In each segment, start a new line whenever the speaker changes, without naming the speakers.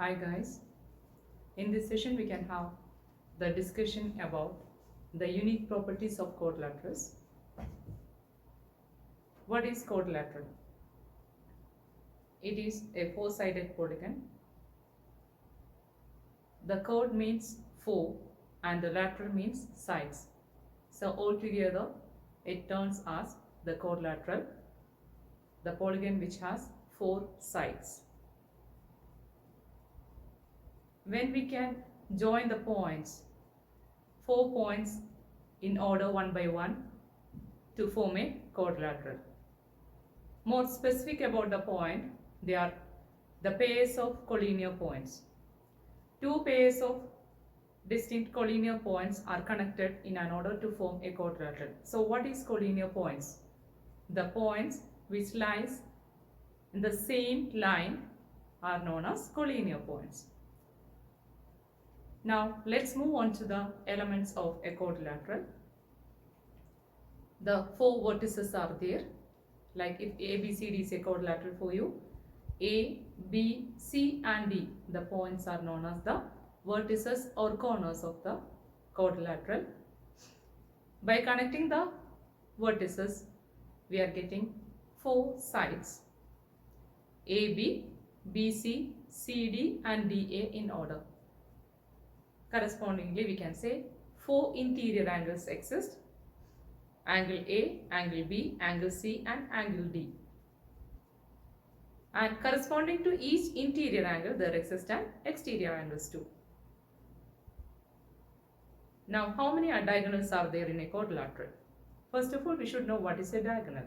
Hi guys, in this session we can have the discussion about the unique properties of quadrilaterals. What is quadrilateral? It is a four-sided polygon. The chord means four and the lateral means sides. So altogether it turns as the quadrilateral, the polygon which has four sides. When we can join the points, 4 points in order one by one to form a quadrilateral. More specific about the point, they are the pairs of collinear points. Two pairs of distinct collinear points are connected in an order to form a quadrilateral. So what is collinear points? The points which lies in the same line are known as collinear points. Now let's move on to the elements of a quadrilateral. The four vertices are there. Like if ABCD is a quadrilateral for you, A, B, C and D, the points are known as the vertices or corners of the quadrilateral. By connecting the vertices, we are getting four sides, AB, BC, CD and DA in order. Correspondingly, we can say four interior angles exist: angle A, angle B, angle C and angle D. And corresponding to each interior angle, there exist an exterior angles too. Now, how many diagonals are there in a quadrilateral? First of all, we should know what is a diagonal.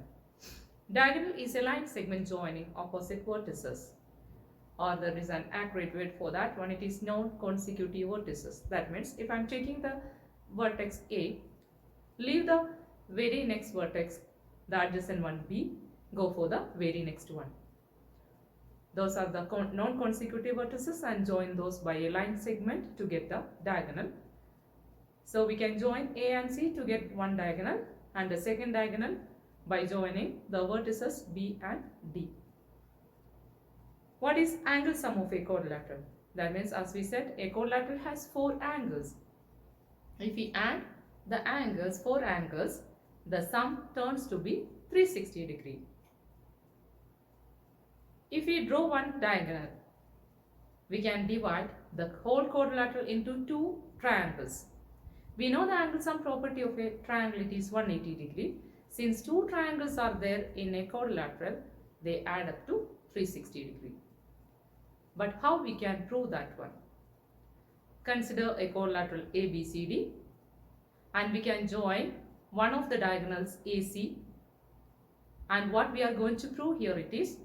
Diagonal is a line segment joining opposite vertices, or there is an accurate word for that one. It is non-consecutive vertices. That means if I am taking the vertex A, leave the very next vertex, the adjacent one B, go for the very next one. Those are the non-consecutive vertices and join those by a line segment to get the diagonal. So we can join A and C to get one diagonal and the second diagonal by joining the vertices B and D. What is angle sum of a quadrilateral? That means, as we said, a quadrilateral has four angles. If we add the angles, four angles, the sum turns to be 360 degree. If we draw one diagonal, we can divide the whole quadrilateral into two triangles. We know the angle sum property of a triangle, it is 180 degree. Since two triangles are there in a quadrilateral, they add up to 360 degree. But how we can prove that one? Consider a quadrilateral ABCD and we can join one of the diagonals AC, and what we are going to prove here, it is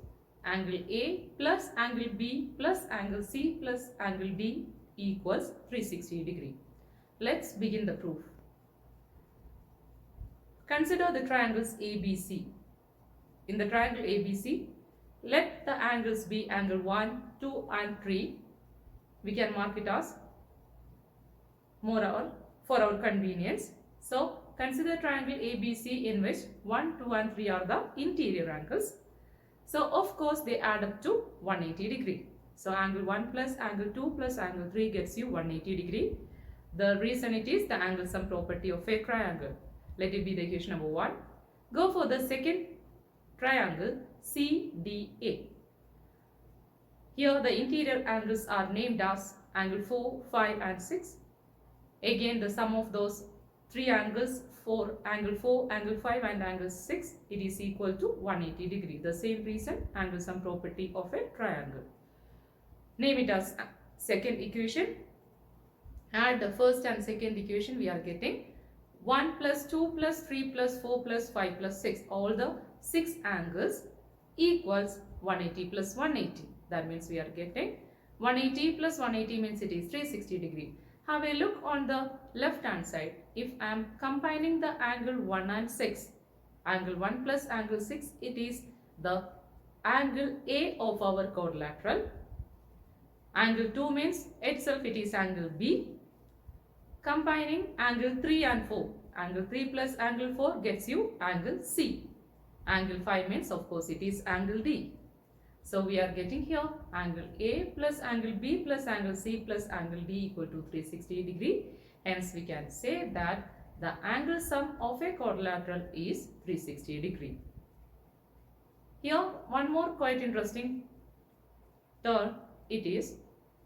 angle A plus angle B plus angle C plus angle D equals 360 degree. Let's begin the proof. Consider the triangles ABC. In the triangle ABC, let the angles be angle 1, 2 and 3. We can mark it as more or for our convenience. So consider triangle ABC in which 1, 2 and 3 are the interior angles. So of course they add up to 180 degree. So angle 1 plus angle 2 plus angle 3 gets you 180 degree. The reason it is the angle sum property of a triangle. Let it be the equation number 1. Go for the second triangle CDA. Here the interior angles are named as angle 4, 5 and 6. Again the sum of those three angles for angle 4, angle 5 and angle 6, it is equal to 180 degree. The same reason, angle sum property of a triangle. Name it as second equation. Add the first and second equation, we are getting 1 plus 2 plus 3 plus 4 plus 5 plus 6. All the 6 angles equals 180 plus 180. That means we are getting 180 plus 180 means it is 360 degree. Have a look on the left hand side. If I am combining the angle 1 and 6, angle 1 plus angle 6, it is the angle A of our quadrilateral. Angle 2 means itself it is angle B. Combining angle 3 and 4, angle 3 plus angle 4 gets you angle C. Angle 5 means of course it is angle D. So we are getting here angle A plus angle B plus angle C plus angle D equal to 360 degree. Hence we can say that the angle sum of a quadrilateral is 360 degree. Here one more quite interesting term, it is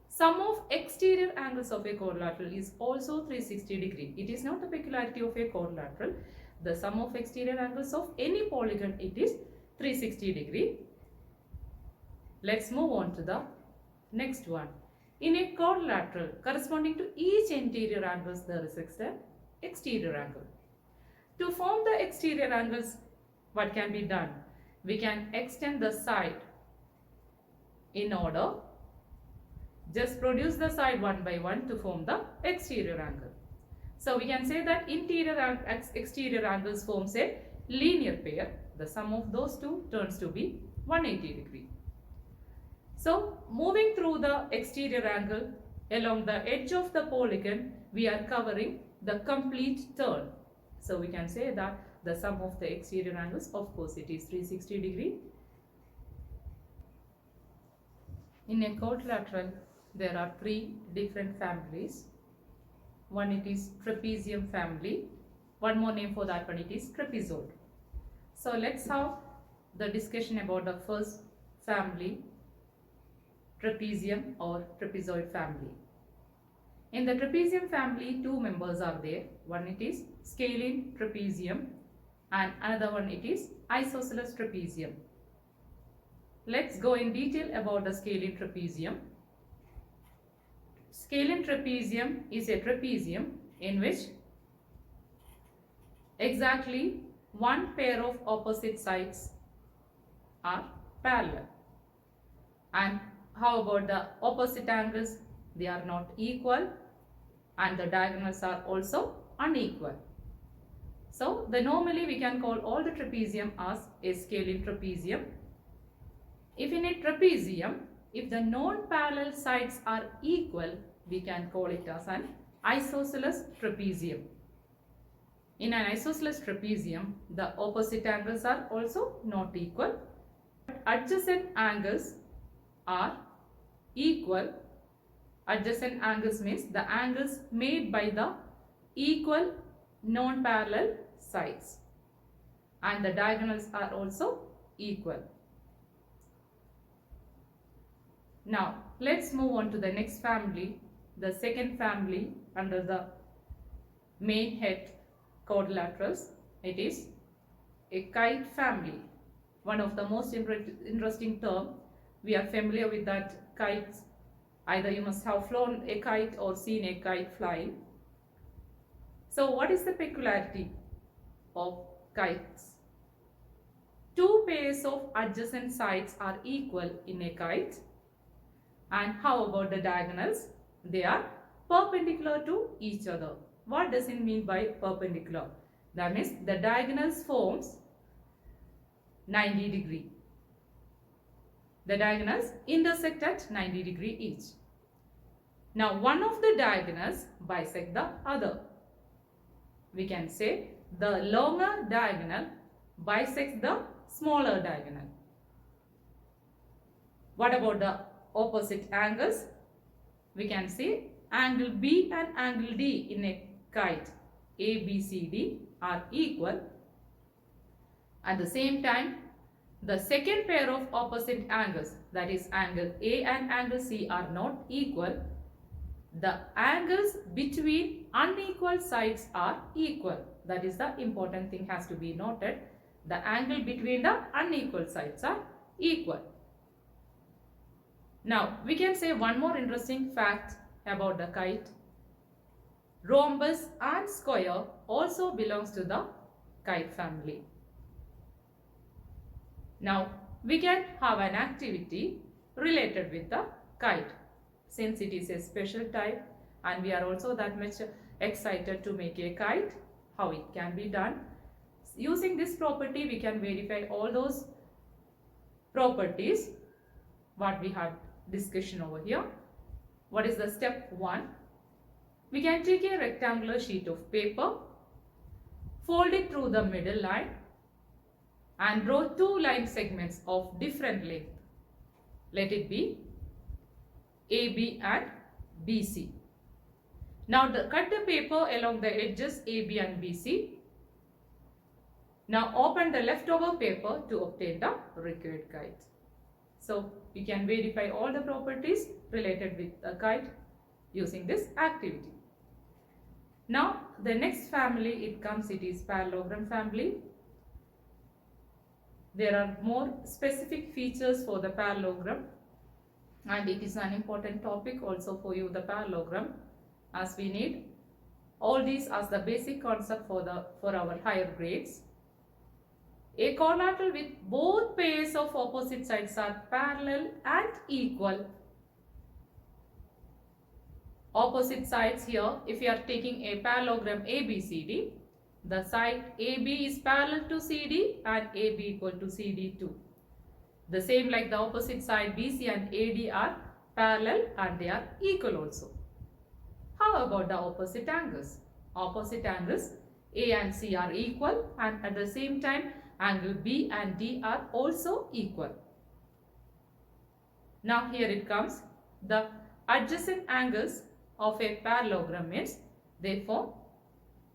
sum of exterior angles of a quadrilateral is also 360 degree. It is not the peculiarity of a quadrilateral. The sum of exterior angles of any polygon, it is 360 degree. Let's move on to the next one. In a quadrilateral, corresponding to each interior angles, there is an exterior angle. To form the exterior angles, what can be done? We can extend the side in order. Just produce the side one by one to form the exterior angle. So we can say that interior and exterior angles forms a linear pair. The sum of those two turns to be 180 degree. So moving through the exterior angle along the edge of the polygon, we are covering the complete turn. So we can say that the sum of the exterior angles, of course, it is 360 degree. In a quadrilateral, there are three different families. One, it is trapezium family. One more name for that one, it is trapezoid. So let's have the discussion about the first family, trapezium or trapezoid family. In the trapezium family, two members are there. One, it is scalene trapezium, and another one, it is isosceles trapezium. Let's go in detail about the scalene trapezium. Scalene trapezium is a trapezium in which exactly one pair of opposite sides are parallel. And how about the opposite angles? They are not equal and the diagonals are also unequal. So normally we can call all the trapezium as a scalene trapezium. If in a trapezium, if the non-parallel sides are equal, we can call it as an isosceles trapezium. In an isosceles trapezium, the opposite angles are also not equal. Adjacent angles are equal. Adjacent angles means the angles made by the equal non-parallel sides, and the diagonals are also equal. Now let's move on to the next family, the second family under the main head quadrilaterals. It is a kite family. One of the most interesting term. We are familiar with that kites. Either you must have flown a kite or seen a kite flying. So what is the peculiarity of kites? Two pairs of adjacent sides are equal in a kite. And how about the diagonals? They are perpendicular to each other. What does it mean by perpendicular? That means the diagonals forms 90 degree. The diagonals intersect at 90 degree each. Now one of the diagonals bisect the other. We can say the longer diagonal bisects the smaller diagonal. What about the opposite angles? We can say angle B and angle D in a kite ABCD are equal. At the same time, the second pair of opposite angles, that is angle A and angle C, are not equal. The angles between unequal sides are equal. That is the important thing, has to be noted. The angle between the unequal sides are equal. Now we can say one more interesting fact about the kite. Rhombus and square also belongs to the kite family. Now we can have an activity related with the kite, since it is a special type and we are also that much excited to make a kite. How it can be done? Using this property we can verify all those properties what we had discussion over here. What is the step 1? We can take a rectangular sheet of paper, fold it through the middle line and draw two line segments of different length. Let it be AB and BC. Now cut the paper along the edges AB and BC. Now open the leftover paper to obtain the required kite. So we can verify all the properties related with the kite using this activity. Now the next family it is parallelogram family. There are more specific features for the parallelogram, and it is an important topic also for you, the parallelogram, as we need all these as the basic concept for our higher grades. A quadrilateral with both pairs of opposite sides are parallel and equal. Opposite sides here, if you are taking a parallelogram ABCD, the side AB is parallel to CD and AB equal to CD too. The same like the opposite side BC and AD are parallel and they are equal also. How about the opposite angles? Opposite angles A and C are equal, and at the same time angle B and D are also equal. Now here it comes. The adjacent angles of a parallelogram means they form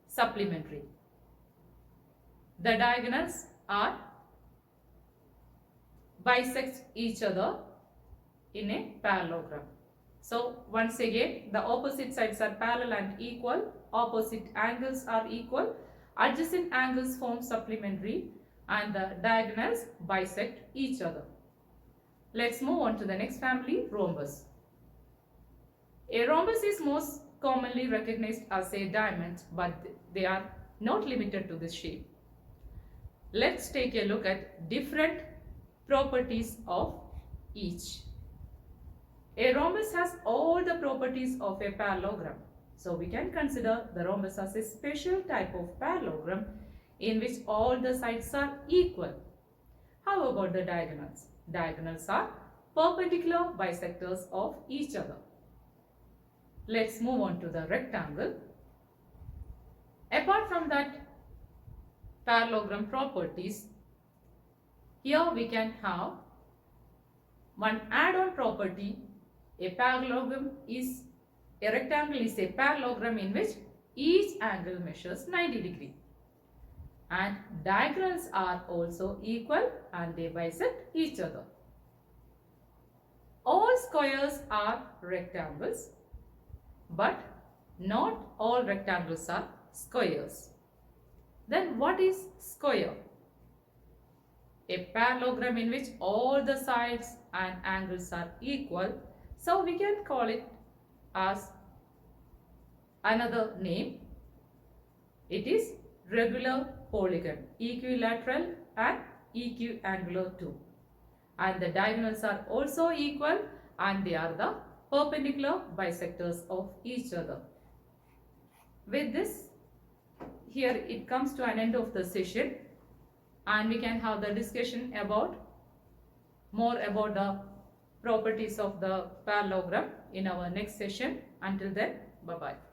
supplementary. The diagonals are bisect each other in a parallelogram. So once again, the opposite sides are parallel and equal, opposite angles are equal, adjacent angles form supplementary, and the diagonals bisect each other. Let's move on to the next family, rhombus. A rhombus is most commonly recognized as a diamond, but they are not limited to this shape. Let's take a look at different properties of each. A rhombus has all the properties of a parallelogram. So we can consider the rhombus as a special type of parallelogram in which all the sides are equal. How about the diagonals? Diagonals are perpendicular bisectors of each other. Let's move on to the rectangle. Apart from that parallelogram properties, here we can have one add-on property. A rectangle is a parallelogram in which each angle measures 90 degrees. And diagonals are also equal and they bisect each other. All squares are rectangles, but not all rectangles are squares. Then what is square? A parallelogram in which all the sides and angles are equal. So we can call it as another name. It is regular polygon, equilateral and equiangular too. And the diagonals are also equal and they are the perpendicular bisectors of each other. With this, here it comes to an end of the session, and we can have the discussion about more about the properties of the parallelogram in our next session. Until then, bye-bye.